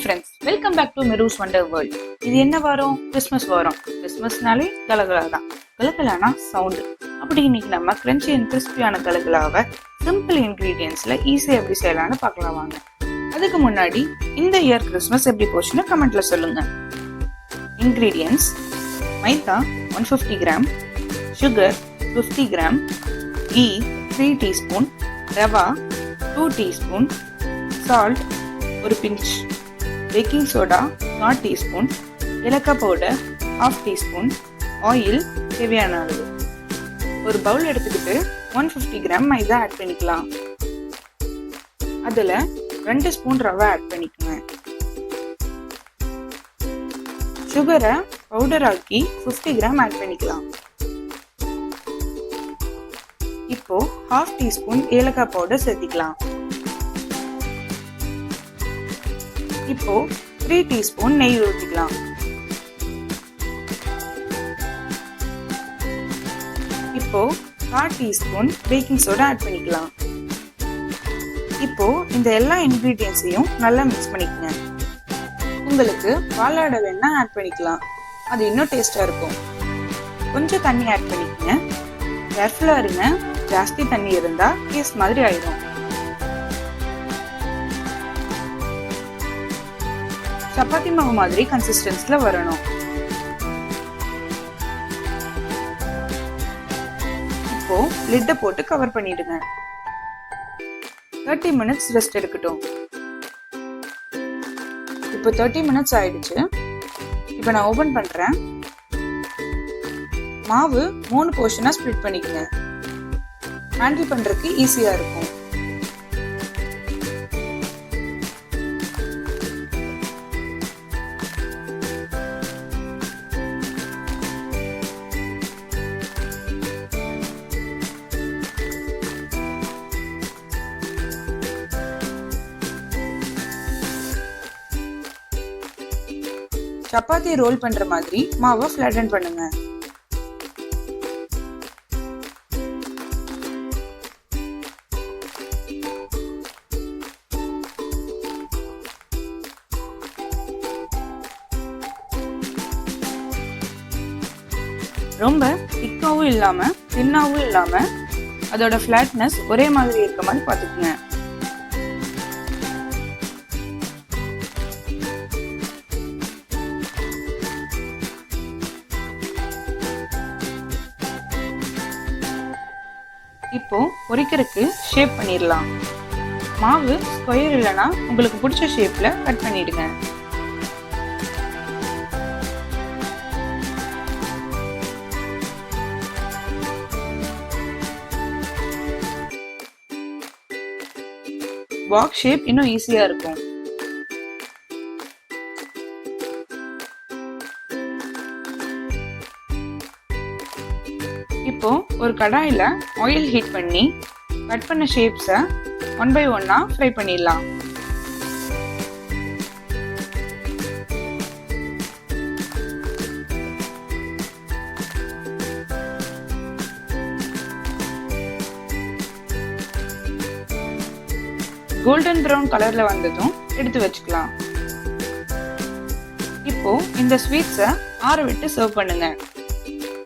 Friends, welcome back to மெரூஸ் wonder world. இது என்ன வாரம்? கிறிஸ்மஸ் வாரம். கிறிஸ்மஸ்னாலே கலகலா தான். கலகலானா சவுண்டு. அப்படி இன்னைக்கு நம்ம கிரன்ச்சி அண்ட் கிறிஸ்பியான கலகலாவை சிம்பிள் இன்கிரீடியன்ஸ்ல ஈஸியாக எப்படி செய்யலாம்னு பார்க்கலாம் வாங்க. அதுக்கு முன்னாடி இந்த இயர் கிறிஸ்மஸ் எப்படி போச்சுன்னு கமெண்ட்ல சொல்லுங்க. Ingredients: maida 150 gram, sugar 50 gram, ghee 3 teaspoon, rava 2 teaspoon, salt ஒரு பிஞ்ச், பேக்கிங் சோடா 1/4 டீஸ்பூன், ஏலக்காய் பவுடர் 1/2 டீஸ்பூன், ஆயில் தேவையான அளவு. ஒரு பவுல் எடுத்துக்கிட்டு 150 கிராம் மைதா ஆட் பண்ணிக்கலாம். அதுல 2 ஸ்பூன் ரவை ஆட் பண்ணிக்கோங்க. சுகரை பவுடர் ஆக்கி 50 கிராம் ஆட் பண்ணிக்கலாம். இப்போ 1/2 டீஸ்பூன் ஏலக்காய் பவுடர் சேர்த்திக்கலாம். இப்போ 3 டீஸ்பூன் நெய் ஊற்றிக்கலாம். இப்போ 1/4 டீஸ்பூன் பேக்கிங் சோடா ஆட் பண்ணிக்கலாம். இப்போ இந்த எல்லா இன்கிரீடியன்ஸையும் நல்லா மிக்ஸ் பண்ணிக்கங்க. உங்களுக்கு பாலாடை வேணா ஆட் பண்ணிக்கலாம், அது இன்னும் டேஸ்டா இருக்கும். கொஞ்சம் தண்ணி ஆட் பண்ணிக்கங்க. கேர்ஃபுல்லா இருங்க, ஜாஸ்தி தண்ணி இருந்தா கேஸ் மாதிரி ஆயிடும். சப்பாத்தி மாவு மாதிரி கன்சிஸ்டன்சில வரணும். இப்போ லிட்டை போட்டு கவர் பண்ணிடுங்க. 30 மினிட்ஸ் ரெஸ்ட் எடுக்கட்டும். இப்போ 30 மினிட்ஸ் ஆயிடுச்சு. இப்போ நான் ஓபன் பண்றேன். மாவு 3 போர்ஷனா ஸ்ப்ளிட் பண்ணிக்கங்க. ஹேண்டில் பண்றதுக்கு ஈஸியா இருக்கும். சப்பாத்தி ரோல் பண்ற மாதிரி மாவை ஃபிளாட்டன் பண்ணுங்க. ரொம்ப திக்காவும் இல்லாம தின்னாவும் இல்லாம அதோட ஃபிளாட்னஸ் ஒரே மாதிரி இருக்க மாதிரி பாத்துக்குங்க. இப்போ பொரிக்கிறதுக்கு ஷேப் பண்ணிடலாம். மாவு ஸ்கொயர் இல்லைன்னா உங்களுக்கு பிடிச்ச ஷேப்ல கட் பண்ணிடுங்க. பாக்ஸ் ஷேப் இன்னும் ஈஸியா இருக்கும். இப்போ ஒரு கடாயில ஆயில் ஹீட் பண்ணி கட் பண்ண ஷேப்ஸை 1 by 1 ஃப்ரை பண்ணிடலாம். கோல்டன் ப்ரௌன் கலர்ல வந்ததும் எடுத்து வச்சுக்கலாம். இப்போ இந்த ஸ்வீட்ஸை ஆற விட்டு சர்வ் பண்ணுங்க.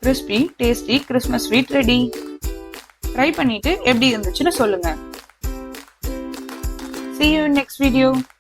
Crispy tasty Christmas sweet ready. Try பண்ணிட்டு எப்படி இருந்துச்சுன்னு சொல்லுங்க. See you in next video.